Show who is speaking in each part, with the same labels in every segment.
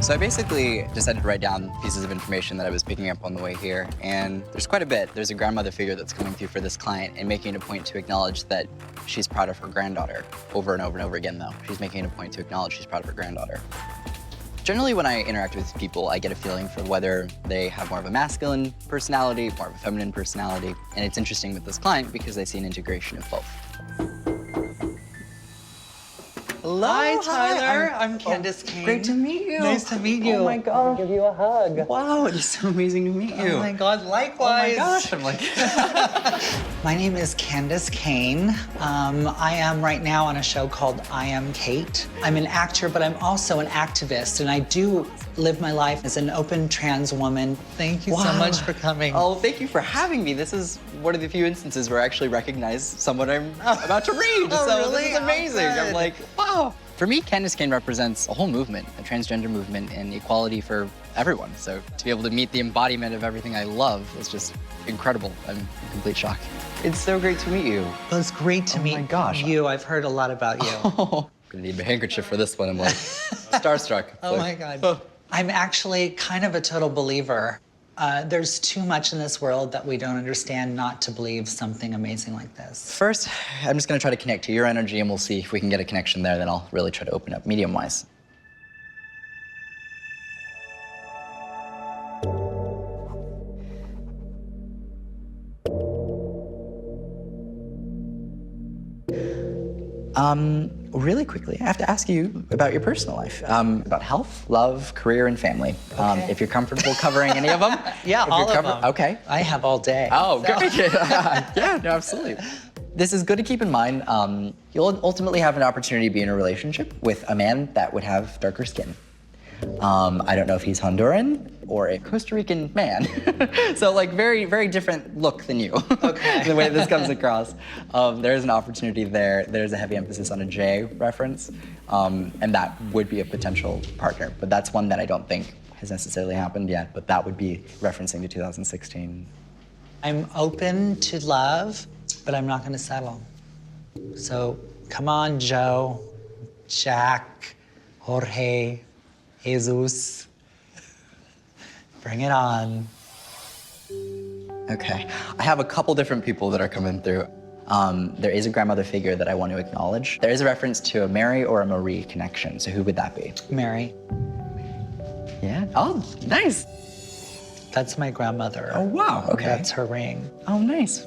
Speaker 1: So I basically decided to write down pieces of information that I was picking up on the way here, and there's quite a bit. There's a grandmother figure that's coming through for this client and making it a point to acknowledge that she's proud of her granddaughter. Over and over and over again, though. She's making it a point to acknowledge she's proud of her granddaughter. Generally, when I interact with people, I get a feeling for whether they have more of a masculine personality, more of a feminine personality, and it's interesting with this client because I see an integration of both. Hello,
Speaker 2: Hi, Tyler. I'm Candis Cayne.
Speaker 1: Great to meet you.
Speaker 2: Nice to meet you.
Speaker 1: Oh my God.
Speaker 2: I'll give you a hug.
Speaker 1: Wow, it's so amazing to meet you.
Speaker 2: Oh my God, likewise.
Speaker 1: Oh my gosh, I'm like...
Speaker 2: My name is Candis Cayne. I am right now on a show called I Am Kate. I'm an actor, but I'm also an activist, and I do live my life as an open trans woman. Thank you so much for coming.
Speaker 1: Oh, thank you for having me. This is one of the few instances where I actually recognize someone I'm about to read.
Speaker 2: Oh,
Speaker 1: so
Speaker 2: really?
Speaker 1: this is amazing.
Speaker 2: Oh,
Speaker 1: I'm like, wow. For me, Candis Cayne represents a whole movement, a transgender movement and equality for everyone. So to be able to meet the embodiment of everything I love is just incredible. I'm in complete shock. It's so great to meet you.
Speaker 2: Well, it's great to meet you. I've heard a lot about you.
Speaker 1: Oh, I'm gonna need a handkerchief for this one. I'm like starstruck.
Speaker 2: Oh my God. I'm actually kind of a total believer. There's too much in this world that we don't understand not to believe something amazing like this.
Speaker 1: First, I'm just gonna try to connect to your energy and we'll see if we can get a connection there, then I'll really try to open up medium-wise. Really quickly, I have to ask you about your personal life, about health, love, career, and family.
Speaker 2: Okay.
Speaker 1: If you're comfortable covering any of them.
Speaker 2: Yeah, all of them.
Speaker 1: Okay.
Speaker 2: I have all day.
Speaker 1: Oh,
Speaker 2: so.
Speaker 1: good. Yeah, no, absolutely. This is good to keep in mind. You'll ultimately have an opportunity to be in a relationship with a man that would have darker skin. I don't know if he's Honduran or a Costa Rican man. So like very, very different look than you.
Speaker 2: Okay.
Speaker 1: The way this comes across. There is an opportunity there. There's a heavy emphasis on a J reference. And that would be a potential partner. But that's one that I don't think has necessarily happened yet. But that would be referencing to 2016.
Speaker 2: I'm open to love, but I'm not gonna settle. So come on, Joe, Jack, Jorge, Jesus, bring it on.
Speaker 1: Okay, I have a couple different people that are coming through. There is a grandmother figure that I want to acknowledge. There is a reference to a Mary or a Marie connection, so who would that be?
Speaker 2: Mary.
Speaker 1: Yeah, oh, nice.
Speaker 2: That's my grandmother.
Speaker 1: Oh, wow, okay.
Speaker 2: That's her ring.
Speaker 1: Oh, nice.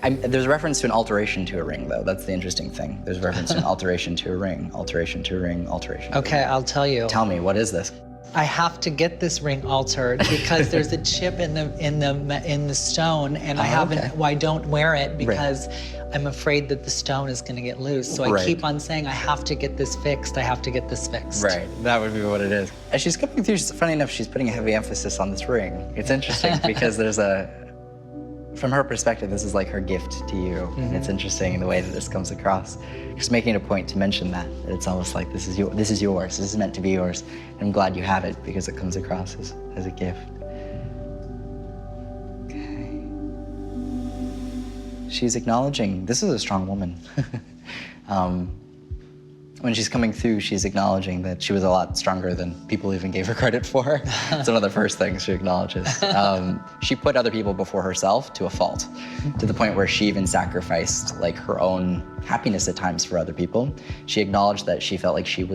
Speaker 1: There's a reference to an alteration to a ring, though. That's the interesting thing. There's a reference to an alteration to a ring, alteration to a ring, alteration to a ring.
Speaker 2: Okay, I'll tell you.
Speaker 1: Tell me, what is this?
Speaker 2: I have to get this ring altered because there's a chip in the stone, and I don't wear it because I'm afraid that the stone is going to get loose. So I keep on saying I have to get this fixed. I have to get this fixed.
Speaker 1: Right, that would be what it is. As she's coming through, funny enough, she's putting a heavy emphasis on this ring. It's interesting because there's from her perspective, this is like her gift to you. And it's interesting in the way that this comes across. Just making it a point to mention that it's almost like this is yours, this is meant to be yours. And I'm glad you have it because it comes across as a gift. Okay. She's acknowledging, this is a strong woman. When she's coming through, she's acknowledging that she was a lot stronger than people even gave her credit for. It's one of the first things she acknowledges. She put other people before herself to a fault, to the point where she even sacrificed like her own happiness at times for other people. She acknowledged that she felt like she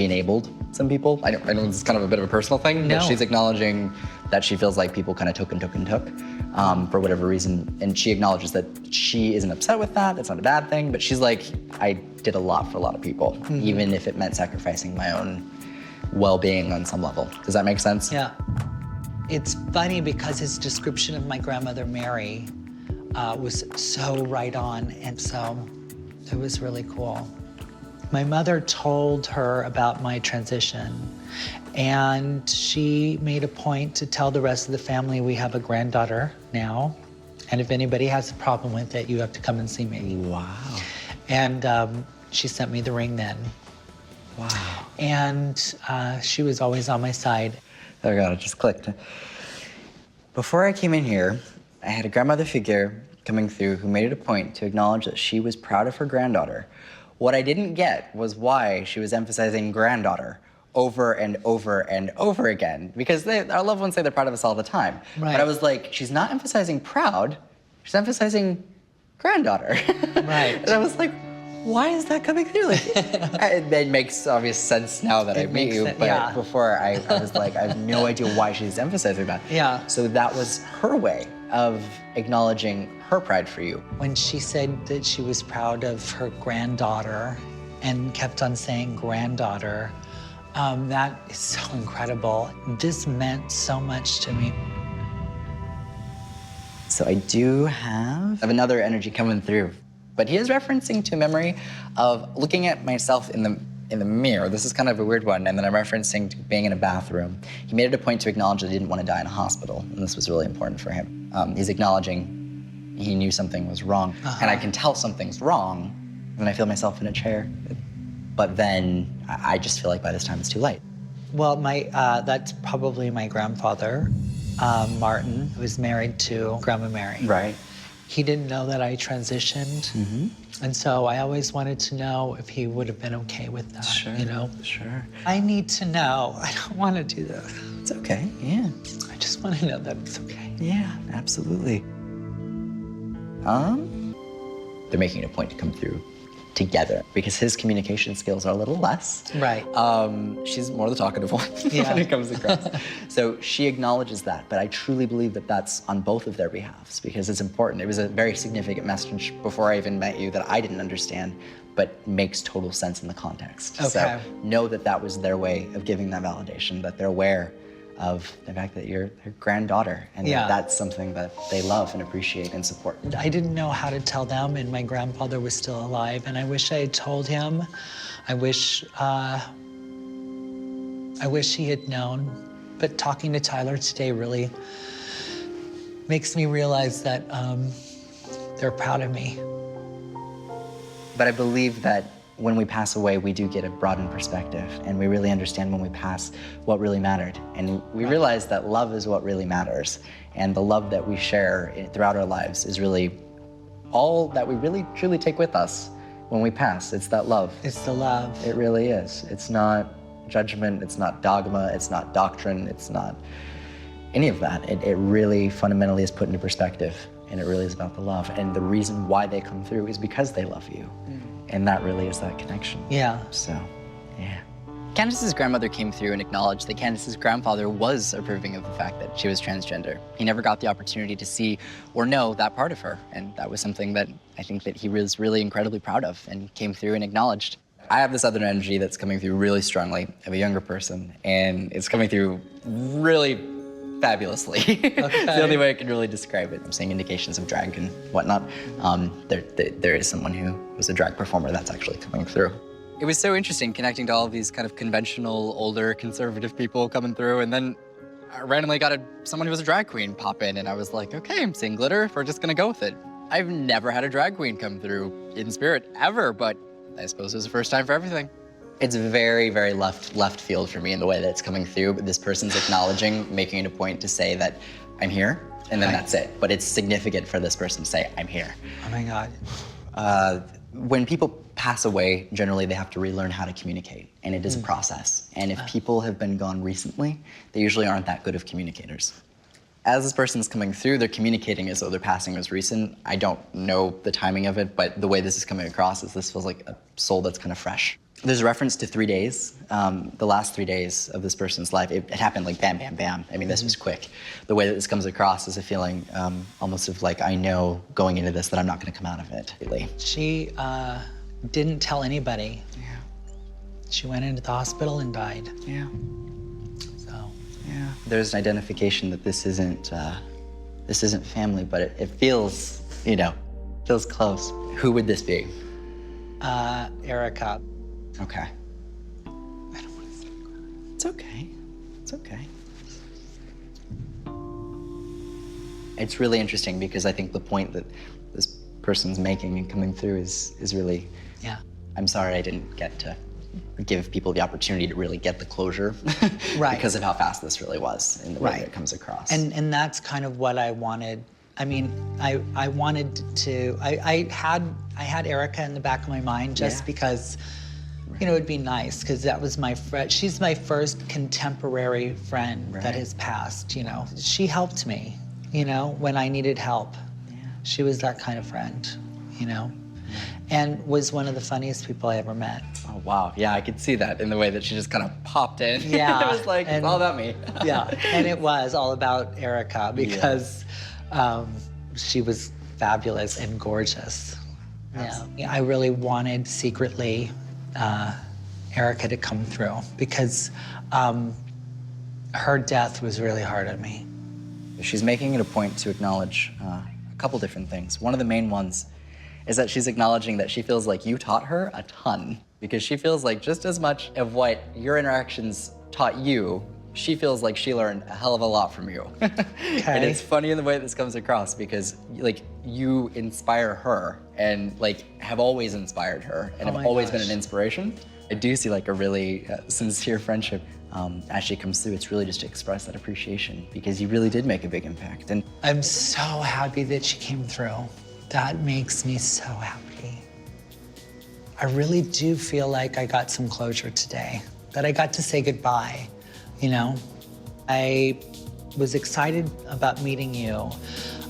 Speaker 1: enabled some people. I know this is kind of a bit of a personal thing, but she's acknowledging that she feels like people kind of took for whatever reason. And she acknowledges that she isn't upset with that. That's not a bad thing. But she's like, I did a lot for a lot of people, even if it meant sacrificing my own well-being on some level. Does that make sense?
Speaker 2: Yeah. It's funny because his description of my grandmother Mary was so right on, and so it was really cool. My mother told her about my transition, and she made a point to tell the rest of the family we have a granddaughter now, and if anybody has a problem with it, you have to come and see me.
Speaker 1: Wow.
Speaker 2: And she sent me the ring then.
Speaker 1: Wow.
Speaker 2: And she was always on my side.
Speaker 1: Oh God, it just clicked. Before I came in here, I had a grandmother figure coming through who made it a point to acknowledge that she was proud of her granddaughter What I didn't get was why she was emphasizing granddaughter over and over and over again, because our loved ones say they're proud of us all the time.
Speaker 2: Right.
Speaker 1: But I was like, she's not emphasizing proud, she's emphasizing granddaughter.
Speaker 2: Right.
Speaker 1: And I was like, why is that coming through? Like, it makes obvious sense now that I meet you, but before I was like, I have no idea why she's emphasizing that.
Speaker 2: Yeah.
Speaker 1: So that was her way of acknowledging her pride for you.
Speaker 2: When she said that she was proud of her granddaughter and kept on saying granddaughter, that is so incredible. This meant so much to me.
Speaker 1: So I do have another energy coming through, but he is referencing to a memory of looking at myself in the mirror. This is kind of a weird one, and then I'm referencing to being in a bathroom. He made it a point to acknowledge that he didn't want to die in a hospital, and this was really important for him. He's acknowledging he knew something was wrong, and I can tell something's wrong when I feel myself in a chair, but then I just feel like by this time it's too late.
Speaker 2: Well, that's probably my grandfather, Martin, who was married to Grandma Mary.
Speaker 1: Right.
Speaker 2: He didn't know that I transitioned, and so I always wanted to know if he would have been okay with that,
Speaker 1: Sure,
Speaker 2: you know?
Speaker 1: sure.
Speaker 2: I need to know. I don't want to do this.
Speaker 1: It's okay, yeah.
Speaker 2: I just want to know that it's okay.
Speaker 1: Yeah, absolutely. They're making it a point to come through together because his communication skills are a little less.
Speaker 2: Right.
Speaker 1: She's more the talkative one
Speaker 2: Yeah.
Speaker 1: when it comes across. So she acknowledges that, but I truly believe that that's on both of their behalves because it's important. It was a very significant message before I even met you that I didn't understand, but makes total sense in the context.
Speaker 2: Okay.
Speaker 1: So know that that was their way of giving that validation, that they're aware of the fact that you're their granddaughter and that that's something that they love and appreciate and support.
Speaker 2: I didn't know how to tell them, and my grandfather was still alive, and I wish I had told him. I wish he had known. But talking to Tyler today really makes me realize that they're proud of me.
Speaker 1: But I believe that when we pass away, we do get a broadened perspective, and we really understand when we pass what really mattered. And we realize that love is what really matters, and the love that we share throughout our lives is really all that we really truly take with us when we pass. It's that love.
Speaker 2: It's the love.
Speaker 1: It really is. It's not judgment, it's not dogma, it's not doctrine, it's not any of that. It really fundamentally is put into perspective, and it really is about the love. And the reason why they come through is because they love you. And that really is that connection.
Speaker 2: Yeah.
Speaker 1: So, yeah. Candis's grandmother came through and acknowledged that Candis's grandfather was approving of the fact that she was transgender. He never got the opportunity to see or know that part of her, and that was something that I think that he was really incredibly proud of and came through and acknowledged. I have this other energy that's coming through really strongly of a younger person, and it's coming through really fabulously. It's the only way I can really describe it. I'm seeing indications of drag and whatnot. There is someone who was a drag performer that's actually coming through. It was so interesting connecting to all of these kind of conventional, older, conservative people coming through, and then I randomly got someone who was a drag queen pop in, and I was like, okay, I'm seeing glitter, we're just gonna go with it. I've never had a drag queen come through in spirit, ever, but I suppose it was the first time for everything. It's very, very left field for me in the way that it's coming through, but this person's acknowledging, making it a point to say that I'm here, and then that's it. But it's significant for this person to say, I'm here.
Speaker 2: Oh my God.
Speaker 1: When people pass away, generally they have to relearn how to communicate, and it is a process. And if people have been gone recently, they usually aren't that good of communicators. As this person's coming through, they're communicating as though their passing was recent. I don't know the timing of it, but the way this is coming across is this feels like a soul that's kind of fresh. There's a reference to 3 days. The last 3 days of this person's life, it happened like bam, bam, bam. I mean, this was quick. The way that this comes across is a feeling almost of like, I know going into this that I'm not gonna come out of it.
Speaker 2: She didn't tell anybody.
Speaker 1: Yeah.
Speaker 2: She went into the hospital and died.
Speaker 1: Yeah.
Speaker 2: So.
Speaker 1: Yeah. There's an identification that this isn't family, but it feels, feels close. Who would this be?
Speaker 2: Erica.
Speaker 1: Okay.
Speaker 2: I don't want to say.
Speaker 1: It's okay. It's okay. It's really interesting because I think the point that this person's making and coming through is really, I'm sorry I didn't get to give people the opportunity to really get the closure
Speaker 2: Right.
Speaker 1: because of how fast this really was and the way that it comes across.
Speaker 2: And that's kind of what I wanted I mean, I wanted to, I had Erica in the back of my mind just because, you know, it'd be nice, because that was my friend. She's my first contemporary friend that has passed, you know. She helped me, you know, when I needed help. She was that kind of friend, you know, and was one of the funniest people I ever met.
Speaker 1: Oh, wow. Yeah, I could see that in the way that she just kind of popped in.
Speaker 2: Yeah.
Speaker 1: It was like, it's all about me.
Speaker 2: Yeah, and it was all about Erica because she was fabulous and gorgeous. Yeah, I really wanted secretly Erica to come through because her death was really hard on me.
Speaker 1: She's making it a point to acknowledge a couple different things. One of the main ones is that she's acknowledging that she feels like you taught her a ton, because she feels like just as much of what your interactions taught you, she feels like she learned a hell of a lot from you. And it's funny in the way this comes across, because like you inspire her and like have always inspired her and have always been an inspiration. I do see like a really sincere friendship as she comes through. It's really just to express that appreciation, because you really did make a big impact. And
Speaker 2: I'm so happy that she came through. That makes me so happy. I really do feel like I got some closure today, that I got to say goodbye, you know? I was excited about meeting you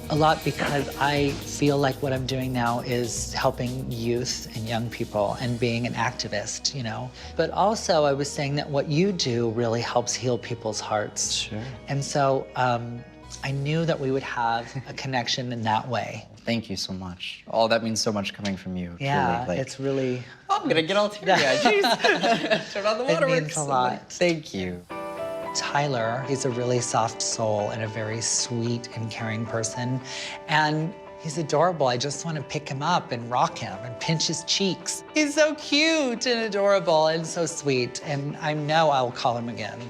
Speaker 2: a lot because I feel like what I'm doing now is helping youth and young people and being an activist, you know? But also I was saying that what you do really helps heal people's hearts.
Speaker 1: Sure.
Speaker 2: And so I knew that we would have a connection in that way.
Speaker 1: thank you so much. Oh, that means so much coming from you.
Speaker 2: Yeah,
Speaker 1: truly. Like,
Speaker 2: it's really...
Speaker 1: oh, I'm gonna get all teary-eyed. Jeez. Turn on the waterworks.
Speaker 2: It means a lot.
Speaker 1: Thank you.
Speaker 2: Tyler is a really soft soul and a very sweet and caring person. And he's adorable. I just want to pick him up and rock him and pinch his cheeks. He's so cute and adorable and so sweet. And I know I'll call him again.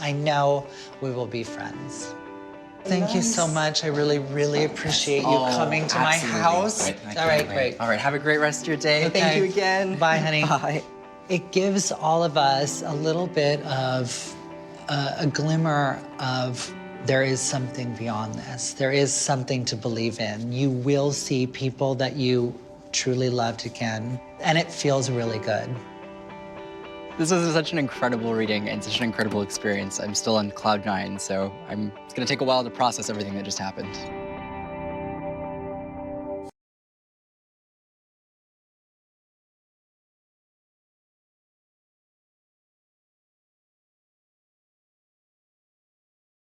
Speaker 2: I know we will be friends. Thank you so much. I really, really appreciate you coming to my house. All right, great.
Speaker 1: All right, have a great rest of your day.
Speaker 2: Okay.
Speaker 1: Thank you again.
Speaker 2: Bye, honey.
Speaker 1: Bye.
Speaker 2: It gives all of us a little bit of a glimmer of there is something beyond this. There is something to believe in. You will see people that you truly loved again, and it feels really good.
Speaker 1: This was such an incredible reading and such an incredible experience. I'm still on cloud 9, so it's gonna take a while to process everything that just happened.